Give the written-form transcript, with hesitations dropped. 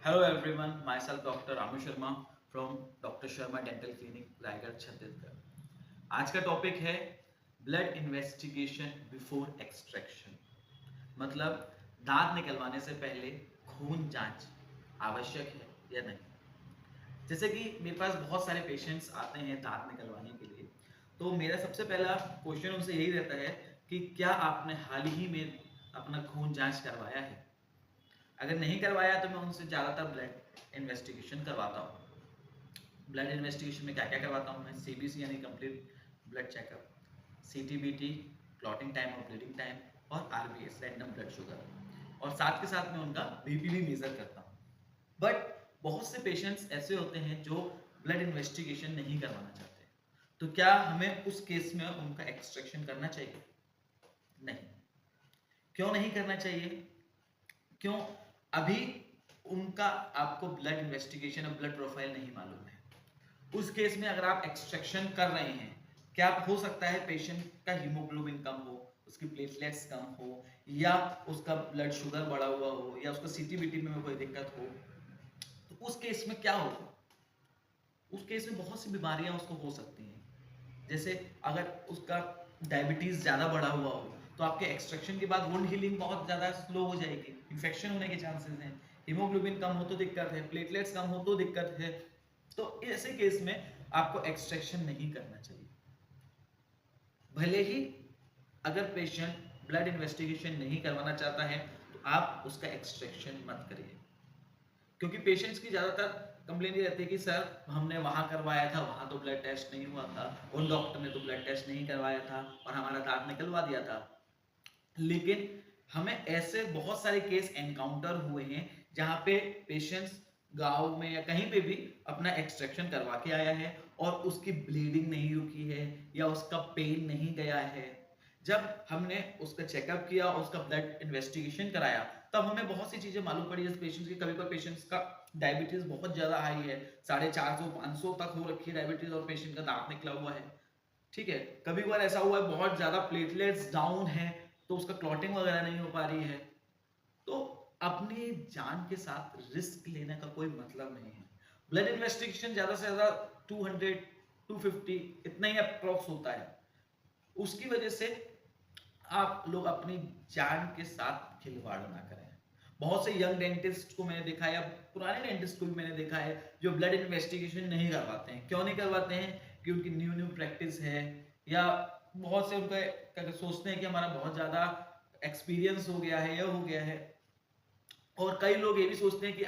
Hello everyone, myself Dr. Ramu Sharma from Dr. Sharma Dental Clinic, Raigarh Chhattisgarh. आज का topic है blood investigation before extraction, मतलब दांत निकलवाने से पहले खून जांच आवश्यक है या नहीं। जैसे कि मेरे पास बहुत सारे पेशेंट्स आते हैं दांत निकलवाने के लिए, तो मेरा सबसे पहला क्वेश्चन उनसे यही रहता है कि क्या आपने हाल ही में अपना खून जांच करवाया है। अगर नहीं करवाया तो मैं उनसे ज़्यादातर ब्लड इन्वेस्टिगेशन करवाता हूँ। ब्लड इन्वेस्टिगेशन में क्या क्या करवाता हूँ मैं, सीबीसी यानी complete blood checkup, CTBT clotting time और ब्लीडिंग टाइम, और आरबीएस रैंडम ब्लड शुगर, और साथ के साथ में उनका बीपी भी मेजर करता हूँ। बट बहुत से पेशेंट्स ऐसे होते हैं जो ब्लड इन्वेस्टिगेशन नहीं करवाना चाहते, तो क्या हमें उस केस में उनका एक्सट्रैक्शन करना चाहिए? नहीं। क्यों नहीं करना चाहिए? क्यों? अभी उनका आपको ब्लड इन्वेस्टिगेशन और ब्लड प्रोफाइल नहीं मालूम है। उस केस में अगर आप एक्सट्रैक्शन कर रहे हैं, क्या हो सकता है पेशेंट का हीमोग्लोबिन कम हो, उसकी प्लेटलेट्स कम हो, या उसका ब्लड शुगर बढ़ा हुआ हो, या उसका सीटीबीटी में कोई दिक्कत हो। तो उस केस में क्या होगा? उस केस में बहुत सी बीमारियां उसको हो सकती हैं। जैसे अगर उसका डायबिटीज ज़्यादा बढ़ा हुआ हो तो आपके एक्सट्रैक्शन के बाद वुंड हीलिंग बहुत ज़्यादा स्लो हो जाएगी, इन्फेक्शन होने के चांसेस हैं। हीमोग्लोबिन कम हो तो दिक्कत है, प्लेटलेट्स कम हो तो दिक्कत है। तो ऐसे केस में आपको एक्सट्रैक्शन नहीं करना चाहिए। भले ही अगर पेशेंट ब्लड इन्वेस्टिगेशन नहीं करवाना चाहता है तो आप उसका एक्सट्रैक्शन मत करिए, क्योंकि पेशेंट्स की ज़्यादातर कंप्लेन ये रहती है कि सर हमने वहाँ करवाया था, वहाँ तो ब्लड टेस्ट नहीं हुआ था, उन डॉक्टर ने तो ब्लड टेस्ट नहीं करवाया था और हमारा दांत निकलवा दिया था। लेकिन हमें ऐसे बहुत सारे केस एनकाउंटर हुए हैं जहाँ पे पेशेंट्स गांव में या कहीं पे भी अपना एक्सट्रैक्शन करवा के आया है और उसकी ब्लीडिंग नहीं रुकी है या उसका पेन नहीं गया है। जब हमने उसका चेकअप किया और उसका ब्लड इन्वेस्टिगेशन कराया, तब हमें बहुत सी चीजें मालूम पड़ी। जैसे पेशेंट्स की, कभी कभी पेशेंट्स का डायबिटीज बहुत ज्यादा हाई है, 450-500 तक हो रखी है डायबिटीज, और पेशेंट का दांत निकला हुआ है। ठीक है, कभी कभार ऐसा हुआ है बहुत ज्यादा प्लेटलेट्स डाउन है तो उसका क्लॉटिंग वगैरह नहीं हो पा रही है। तो अपनी जान के साथ रिस्क लेने का कोई मतलब नहीं है। ब्लड इन्वेस्टिगेशन ज्यादा से ज्यादा 200 250 इतना ही अप्रोक्स होता है। उसकी वजह से आप लोग अपनी जान के साथ खिलवाड़ ना करें। बहुत से यंग डेंटिस्ट को मैंने देखा है, या पुराने डेंटिस्ट को भी मैंने देखा है, जो ब्लड इन्वेस्टिगेशन नहीं करवाते हैं। क्यों नहीं करवाते हैं? कि उनकी न्यू न्यू प्रैक्टिस है, या बहुत से उनका सोचते हैं कि हमारा बहुत ज्यादा एक्सपीरियंस हो गया है या हो गया है। और कई लोग ये भी सोचते हैं कि